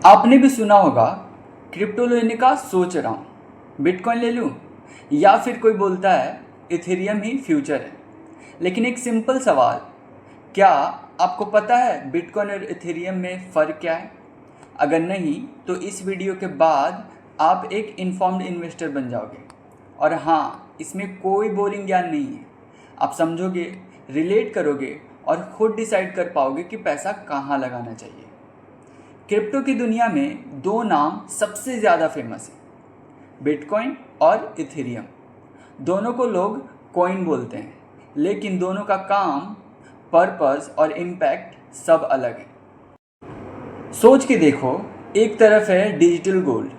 आपने भी सुना होगा क्रिप्टो लेने का सोच रहा हूँ, बिटकॉइन ले लूँ, या फिर कोई बोलता है इथेरियम ही फ्यूचर है। लेकिन एक सिंपल सवाल, क्या आपको पता है बिटकॉइन और इथेरियम में फ़र्क क्या है? अगर नहीं तो इस वीडियो के बाद आप एक इन्फॉर्म्ड इन्वेस्टर बन जाओगे। और हाँ, इसमें कोई बोरिंग ज्ञान नहीं है। आप समझोगे, रिलेट करोगे और ख़ुद डिसाइड कर पाओगे कि पैसा कहाँ लगाना चाहिए। क्रिप्टो की दुनिया में दो नाम सबसे ज़्यादा फेमस हैं, बिटकॉइन और इथेरियम। दोनों को लोग कॉइन बोलते हैं, लेकिन दोनों का काम, पर्पस और इम्पैक्ट सब अलग है। सोच के देखो, एक तरफ है डिजिटल गोल्ड,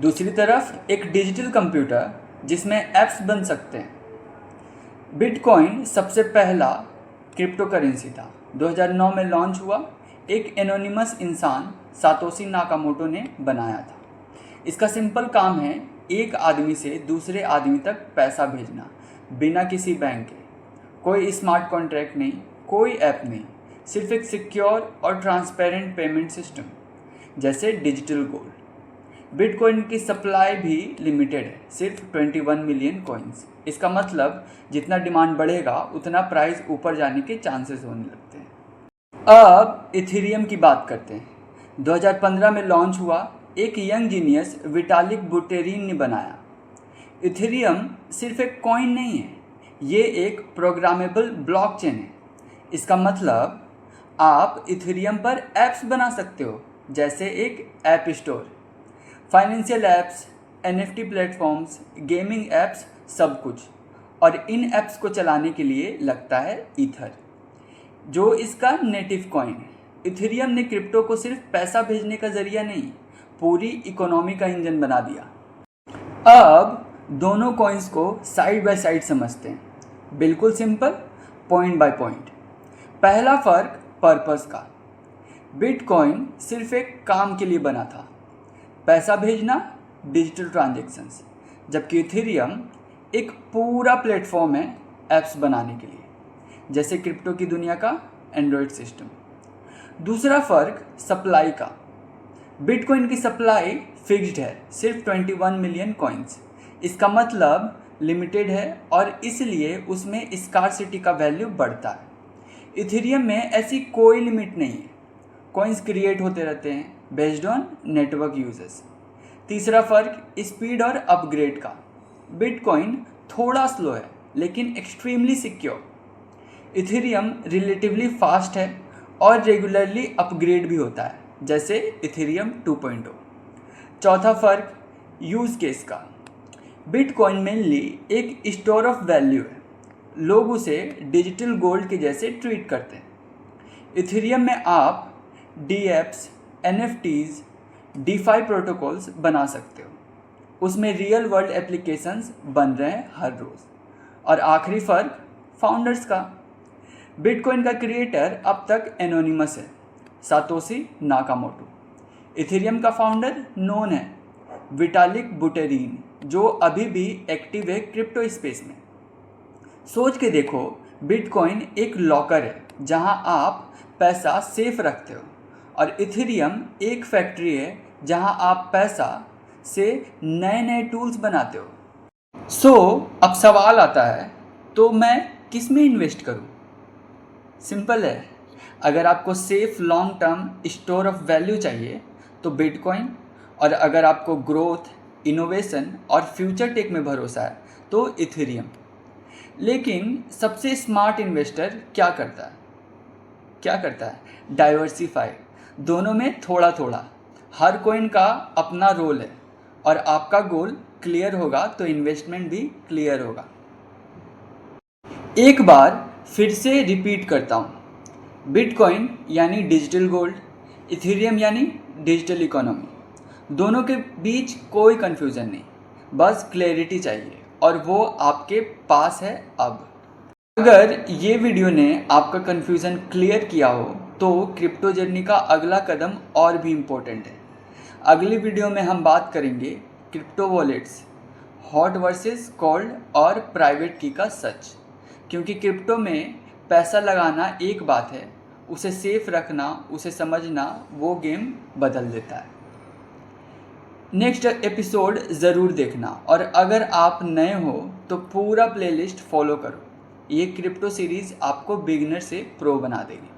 दूसरी तरफ एक डिजिटल कंप्यूटर जिसमें ऐप्स बन सकते हैं। बिटकॉइन सबसे पहला क्रिप्टो करेंसी था, 2009 में लॉन्च हुआ। एक एनोनिमस इंसान सातोशी नाकामोटो ने बनाया था। इसका सिंपल काम है एक आदमी से दूसरे आदमी तक पैसा भेजना, बिना किसी बैंक के। कोई स्मार्ट कॉन्ट्रैक्ट नहीं, कोई ऐप नहीं, सिर्फ एक सिक्योर और ट्रांसपेरेंट पेमेंट सिस्टम, जैसे डिजिटल गोल्ड। बिटकॉइन की सप्लाई भी लिमिटेड है, सिर्फ 21 मिलियन कॉइन्स। इसका मतलब जितना डिमांड बढ़ेगा उतना प्राइस ऊपर जाने के चांसेस होने लगते हैं। अब इथेरियम की बात करते हैं। 2015 में लॉन्च हुआ, एक यंग जीनियस विटालिक बुटेरिन ने बनाया। इथेरियम सिर्फ एक कॉइन नहीं है, ये एक प्रोग्रामेबल ब्लॉकचेन है। इसका मतलब आप इथेरियम पर ऐप्स बना सकते हो, जैसे एक app store, financial apps, NFT platforms, gaming apps, सब कुछ। और इन ऐप्स को चलाने के लिए लगता है ईथर, जो इसका नेटिव कॉइन है। इथेरियम ने क्रिप्टो को सिर्फ पैसा भेजने का जरिया नहीं, पूरी इकोनॉमी का इंजन बना दिया। अब दोनों कॉइन्स को साइड बाय साइड समझते हैं, बिल्कुल सिंपल, पॉइंट बाय पॉइंट। पहला फ़र्क पर्पस का। बिटकॉइन सिर्फ एक काम के लिए बना था, पैसा भेजना, डिजिटल ट्रांजैक्शंस, जबकि इथेरियम एक पूरा प्लेटफॉर्म है ऐप्स बनाने के लिए, जैसे क्रिप्टो की दुनिया का एंड्रॉयड सिस्टम। दूसरा फ़र्क सप्लाई का। बिटकॉइन की सप्लाई फिक्स्ड है, सिर्फ 21 मिलियन कॉइन्स। इसका मतलब लिमिटेड है और इसलिए उसमें स्कार्सिटी का वैल्यू बढ़ता है। इथेरियम में ऐसी कोई लिमिट नहीं है, कॉइन्स क्रिएट होते रहते हैं बेस्ड ऑन नेटवर्क यूजेस। तीसरा फ़र्क स्पीड और अपग्रेड का। बिटकॉइन थोड़ा स्लो है लेकिन extremely secure. Ethereum relatively fast है और रेगुलरली अपग्रेड भी होता है, जैसे इथेरियम 2.0। चौथा फ़र्क यूज़ केस का। बिटकॉइन मेनली एक स्टोर ऑफ वैल्यू है, लोग उसे डिजिटल गोल्ड के जैसे ट्रीट करते हैं। इथेरियम में आप डीएप्स, एनएफटीज, डीफाई प्रोटोकॉल्स बना सकते हो, उसमें रियल वर्ल्ड एप्लीकेशंस बन रहे हैं हर रोज़। और आखिरी फ़र्क फाउंडर्स का। बिटकॉइन का क्रिएटर अब तक एनोनिमस है, सातोशी नाकामोटो। इथेरियम का फाउंडर नोन है, विटालिक बुटेरिन, जो अभी भी एक्टिव है क्रिप्टो स्पेस में। सोच के देखो, बिटकॉइन एक लॉकर है जहां आप पैसा सेफ रखते हो, और इथेरियम एक फैक्ट्री है जहां आप पैसा से नए नए टूल्स बनाते हो। अब सवाल आता है, तो मैं किस में इन्वेस्ट करूं? सिंपल है, अगर आपको safe long term store of value चाहिए तो बिटकॉइन, और अगर आपको ग्रोथ, इनोवेशन और फ्यूचर टेक में भरोसा है तो इथेरियम। लेकिन सबसे स्मार्ट इन्वेस्टर क्या करता है? डाइवर्सिफाई, दोनों में थोड़ा थोड़ा। हर कॉइन का अपना रोल है, और आपका गोल क्लियर होगा तो इन्वेस्टमेंट भी क्लियर होगा। एक बार फिर से रिपीट करता हूँ, बिटकॉइन यानी डिजिटल गोल्ड, इथेरियम यानी डिजिटल इकोनॉमी। दोनों के बीच कोई कन्फ्यूज़न नहीं, बस क्लैरिटी चाहिए, और वो आपके पास है अब। अगर ये वीडियो ने आपका कन्फ्यूज़न क्लियर किया हो तो क्रिप्टो जर्नी का अगला कदम और भी इम्पोर्टेंट है। अगली वीडियो में हम बात करेंगे crypto wallets, hot versus cold और प्राइवेट की का सच। क्योंकि क्रिप्टो में पैसा लगाना एक बात है, उसे सेफ रखना, उसे समझना, वो गेम बदल देता है। नेक्स्ट एपिसोड ज़रूर देखना, और अगर आप नए हो तो पूरा प्लेलिस्ट फॉलो करो। ये क्रिप्टो सीरीज़ आपको बिगिनर से प्रो बना देगी।